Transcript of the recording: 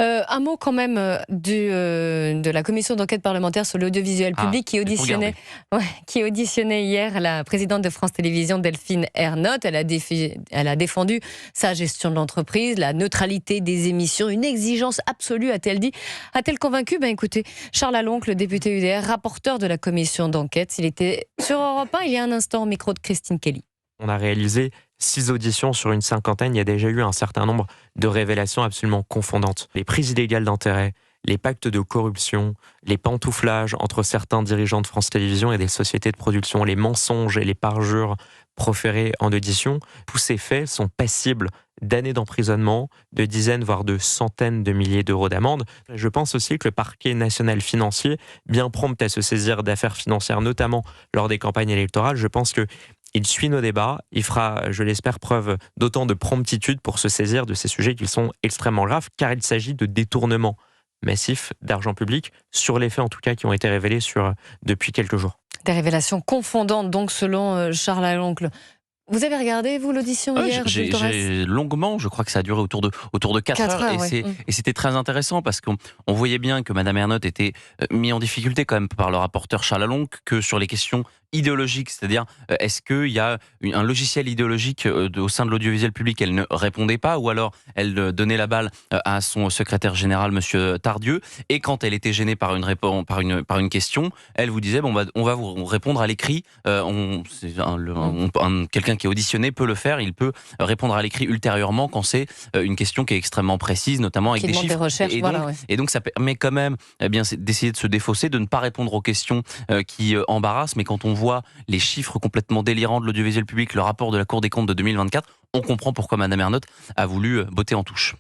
Un mot quand même de la commission d'enquête parlementaire sur l'audiovisuel public qui auditionnait hier la présidente de France Télévisions, Delphine Ernotte. Elle a défendu sa gestion de l'entreprise, la neutralité des émissions, une exigence absolue, a-t-elle dit. A-t-elle convaincu? Écoutez, Charles Aloncle, le député UDR, rapporteur de la commission d'enquête, il était sur Europe 1 il y a un instant au micro de Christine Kelly. On a réalisé 6 auditions sur une cinquantaine. Il y a déjà eu un certain nombre de révélations absolument confondantes. Les prises illégales d'intérêt, les pactes de corruption, les pantouflages entre certains dirigeants de France Télévisions et des sociétés de production, les mensonges et les parjures proférés en audition, tous ces faits sont passibles d'années d'emprisonnement, de dizaines voire de centaines de milliers d'euros d'amende. Je pense aussi que le parquet national financier, bien prompt à se saisir d'affaires financières, notamment lors des campagnes électorales, je pense que il suit nos débats, il fera, je l'espère, preuve d'autant de promptitude pour se saisir de ces sujets qui sont extrêmement graves, car il s'agit de détournement massif d'argent public, sur les faits en tout cas qui ont été révélés depuis quelques jours. Des révélations confondantes donc selon Charles Aloncle. Vous avez regardé, vous, l'audition hier? J'ai longuement, je crois que ça a duré autour de 4 heures. Et c'était très intéressant parce qu'on voyait bien que Madame Ernotte était mise en difficulté quand même par le rapporteur Charles Aloncle, que sur les questions idéologiques, c'est-à-dire est-ce qu'il y a un logiciel idéologique au sein de l'audiovisuel public? Elle ne répondait pas, ou alors elle donnait la balle à son secrétaire général, Monsieur Tardieu, et quand elle était gênée par une question, elle vous disait on va vous répondre à l'écrit. Quelqu'un qui est auditionné peut le faire, il peut répondre à l'écrit ultérieurement quand c'est une question qui est extrêmement précise, notamment avec des chiffres. Des recherches, et donc ça permet quand même d'essayer de se défausser, de ne pas répondre aux questions qui embarrassent, mais quand on voit les chiffres complètement délirants de l'audiovisuel public, le rapport de la Cour des comptes de 2024, on comprend pourquoi Madame Ernotte a voulu botter en touche.